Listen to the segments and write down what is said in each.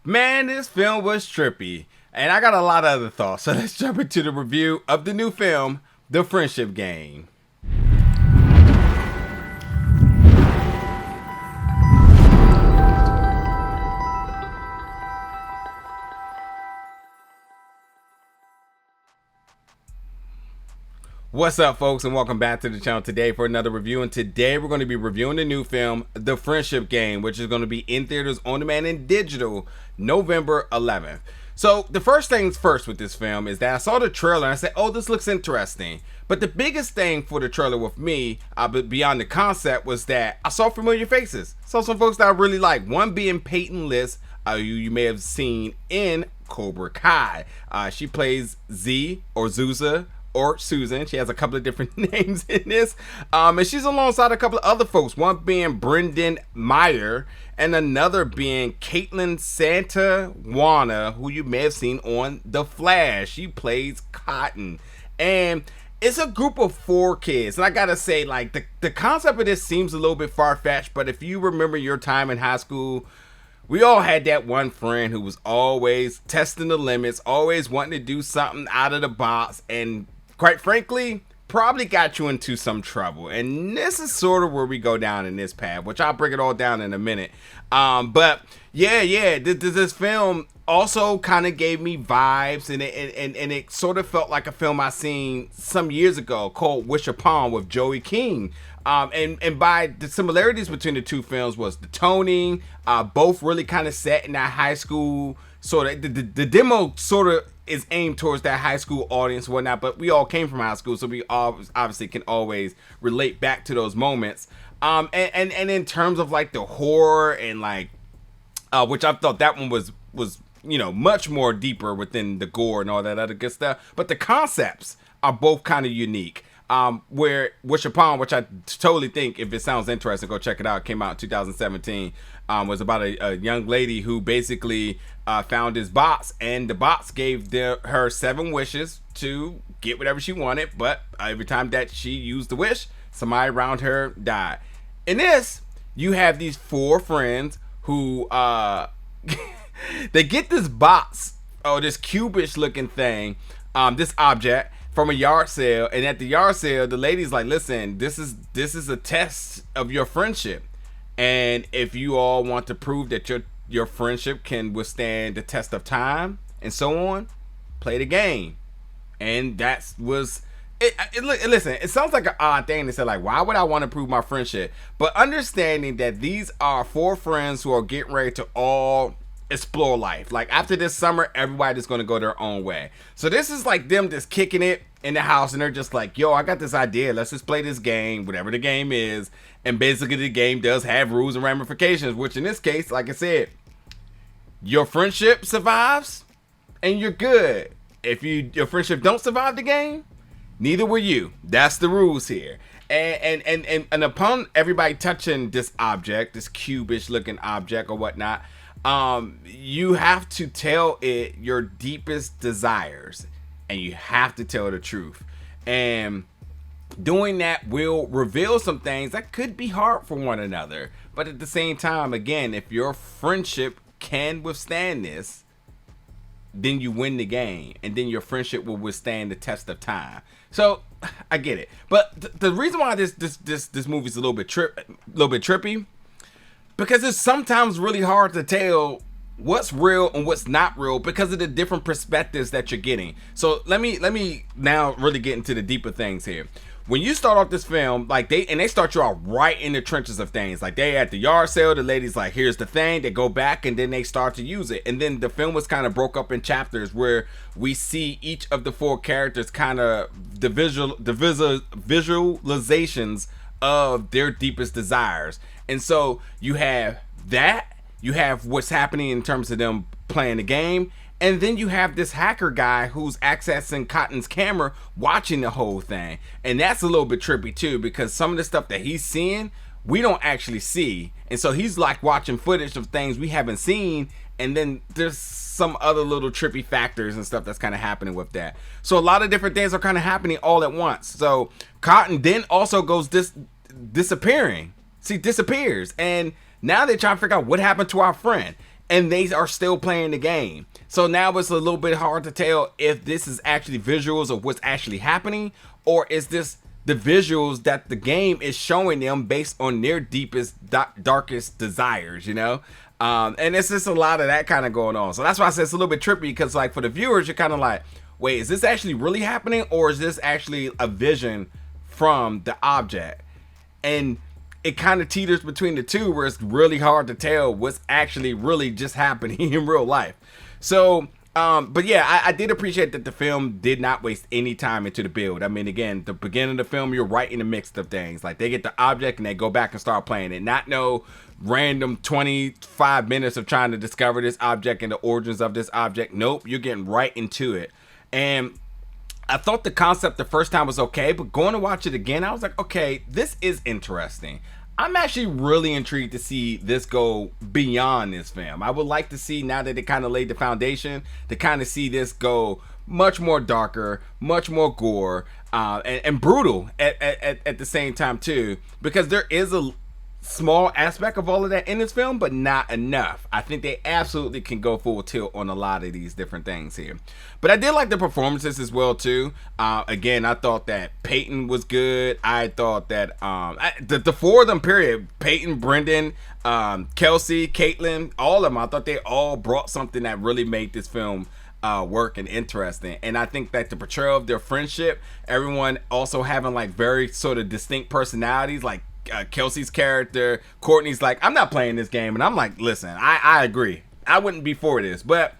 Man, this film was trippy, and I got a lot of other thoughts. So let's jump into the review of the new film, The Friendship Game. What's up, folks, and welcome back to the channel today for another review. And today we're going to be reviewing the new film, The Friendship Game, which is going to be in theaters, on demand, and digital November 11th. So the first things first with this film is that I saw the trailer and I said, oh, this looks interesting. But the biggest thing for the trailer with me, beyond the concept, was that I saw familiar faces. Saw some folks that I really like. One being Peyton, you may have seen in Cobra Kai. She plays Z or Zuza or Susan. She has a couple of different names in this. And she's alongside a couple of other folks, one being Brendan Meyer and another being Kaitlyn Juana, who you may have seen on The Flash. She plays Cotton. And it's a group of 4 kids. And I gotta say, like, the concept of this seems a little bit far-fetched, but if you remember your time in high school, we all had that one friend who was always testing the limits, always wanting to do something out of the box, and quite frankly, probably got you into some trouble. And this is sort of where we go down in this path, which I'll break it all down in a minute. But yeah, this film also kind of gave me vibes, and it sort of felt like a film I seen some years ago called Wish Upon with Joey King. And by the similarities between the two films was the toning, both really kind of set in that high school sort of, the demo sort of is aimed towards that high school audience and whatnot, but we all came from high school, so we obviously can always relate back to those moments. And in terms of like the horror and like, which I thought that one was much more deeper within the gore and all that other good stuff, but the concepts are both kind of unique. Where Wish Upon, which I totally think, if it sounds interesting, go check it out. It came out in 2017. Was about a young lady who basically found this box, and the box gave her 7 wishes to get whatever she wanted. But every time that she used the wish, somebody around her died. In this, you have these 4 friends who they get this box, or this cubish looking thing, this object, from a yard sale, and at the yard sale, the lady's like, listen, this is a test of your friendship, and if you all want to prove that your friendship can withstand the test of time and so on, play the game. And that was it. Listen, it sounds like an odd thing to say, like, why would I want to prove my friendship? But understanding that these are 4 friends who are getting ready to all explore life. Like, after this summer, everybody's going to go their own way. So this is like them just kicking it in the house, and they're just like, yo, I got this idea. Let's just play this game, whatever the game is. And basically the game does have rules and ramifications, which in this case, like I said, your friendship survives and you're good. If your friendship don't survive the game, neither will you. That's the rules here. And upon everybody touching this object, this cubish looking object or whatnot, you have to tell it your deepest desires, and you have to tell the truth. And doing that will reveal some things that could be hard for one another. But at the same time, again, if your friendship can withstand this, then you win the game, and then your friendship will withstand the test of time. So I get it. But the reason why this movie is a little bit trippy, because it's sometimes really hard to tell what's real and what's not real because of the different perspectives that you're getting. So let me now really get into the deeper things here. When you start off this film, like they start you out right in the trenches of things. Like, they at the yard sale, the lady's like, here's the thing. They go back and then they start to use it. And then the film was kind of broke up in chapters where we see each of the 4 characters kind of the visualizations of their deepest desires. And so you have that, you have what's happening in terms of them playing the game, and then you have this hacker guy who's accessing Cotton's camera, watching the whole thing. And that's a little bit trippy too, because some of the stuff that he's seeing, we don't actually see. And so he's like watching footage of things we haven't seen, and then there's some other little trippy factors and stuff that's kind of happening with that. So a lot of different things are kind of happening all at once. So Cotton then also goes disappears, and now they're trying to figure out what happened to our friend. and they are still playing the game. So now it's a little bit hard to tell if this is actually visuals of what's actually happening, or is this the visuals that the game is showing them based on their deepest, darkest desires, you know? And it's just a lot of that kind of going on. So that's why I said it's a little bit trippy, because like for the viewers, you're kind of like, wait, is this actually really happening, or is this actually a vision from the object? And it kind of teeters between the two, where it's really hard to tell what's actually really just happening in real life. So, but yeah, I did appreciate that the film did not waste any time into the build. I mean, again, the beginning of the film, you're right in the mix of things. Like, they get the object and they go back and start playing it. Not no random 25 minutes of trying to discover this object and the origins of this object. Nope, you're getting right into it. And I thought the concept the first time was okay, but going to watch it again, I was like, okay, this is interesting. I'm actually really intrigued to see this go beyond this film. I would like to see, now that it kind of laid the foundation, to kind of see this go much more darker, much more gore, and brutal at the same time too, because there is a small aspect of all of that in this film, but not enough. I think they absolutely can go full tilt on a lot of these different things here. But I did like the performances as well too. Again, I thought that Peyton was good. I thought that the four of them, period, Peyton, Brendan, Kelsey, Kaitlyn, all of them, I thought they all brought something that really made this film work and interesting. And I think that the portrayal of their friendship, everyone also having like very sort of distinct personalities, like Kelsey's character, Courtney's like, I'm not playing this game, and I'm like, listen, I agree, I wouldn't be for this. But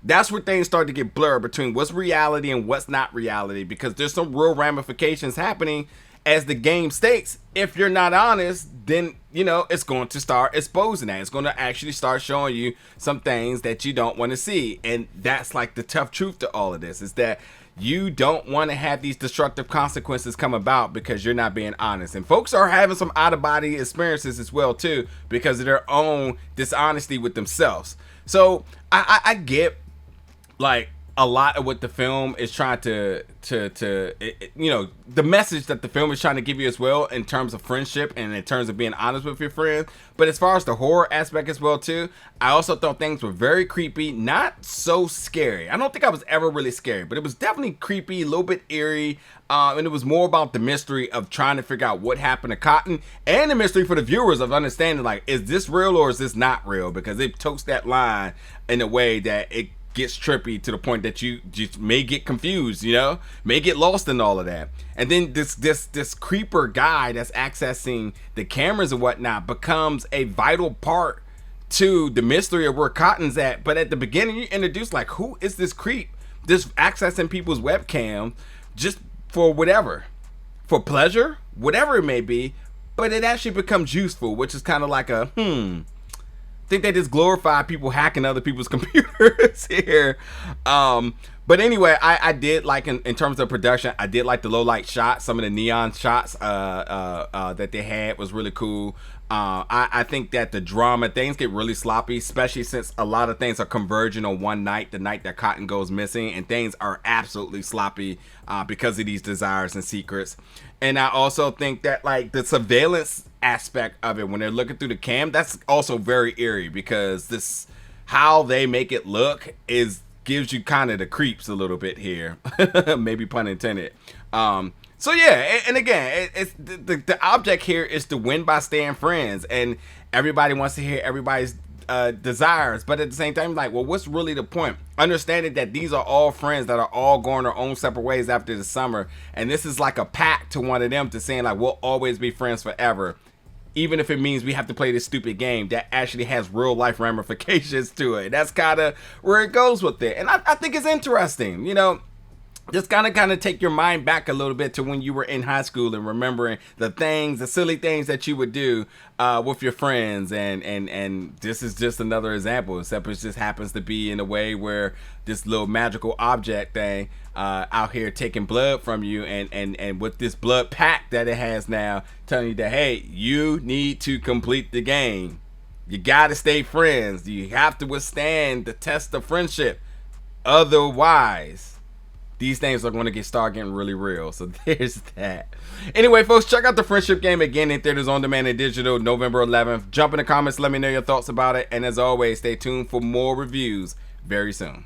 that's where things start to get blurred between what's reality and what's not reality, because there's some real ramifications happening, as the game states. If you're not honest, then you know it's going to start exposing that. It's going to actually start showing you some things that you don't want to see. And that's like the tough truth to all of this, is that you don't want to have these destructive consequences come about because you're not being honest. And folks are having some out-of-body experiences as well too, because of their own dishonesty with themselves. So I get like a lot of what the film is trying to you know, the message that the film is trying to give you as well, in terms of friendship and in terms of being honest with your friends. But as far as the horror aspect as well too, I also thought things were very creepy, not so scary. I don't think I was ever really scared, but it was definitely creepy, a little bit eerie, and it was more about the mystery of trying to figure out what happened to Cotton, and the mystery for the viewers of understanding, like, is this real or is this not real? Because it totes that line in a way that it gets trippy to the point that you just may get confused, you know, may get lost in all of that. And then this creeper guy that's accessing the cameras and whatnot becomes a vital part to the mystery of where Cotton's at. But at the beginning, you introduce like, who is this creep, this accessing people's webcam just for whatever, for pleasure, whatever it may be. But it actually becomes useful, which is kind of like a think they just glorify people hacking other people's computers here. But anyway, I did like, in terms of production, I did like the low light shots. Some of the neon shots that they had was really cool. I think that the drama, things get really sloppy, especially since a lot of things are converging on one night, the night that Cotton goes missing, and things are absolutely sloppy because of these desires and secrets. And I also think that like the surveillance aspect of it, when they're looking through the cam, that's also very eerie, because this, how they make it look, gives you kind of the creeps a little bit here, maybe pun intended. So yeah, and again, it's the object here is to win by staying friends, and everybody wants to hear everybody's desires, but at the same time, like, well, what's really the point? Understanding that these are all friends that are all going their own separate ways after the summer, and this is like a pact to one of them to saying like, we'll always be friends forever, even if it means we have to play this stupid game that actually has real life ramifications to it. That's kind of where it goes with it, and I think it's interesting, you know. Just kind of take your mind back a little bit to when you were in high school and remembering the things, the silly things that you would do with your friends, and this is just another example, except it just happens to be in a way where this little magical object thing out here taking blood from you, and with this blood pact that it has now, telling you that, hey, you need to complete the game. You gotta stay friends. You have to withstand the test of friendship. Otherwise, these things are going to start getting really real. So there's that. Anyway, folks, check out The Friendship Game again in theaters on demand and digital November 11th. Jump in the comments, let me know your thoughts about it. And as always, stay tuned for more reviews very soon.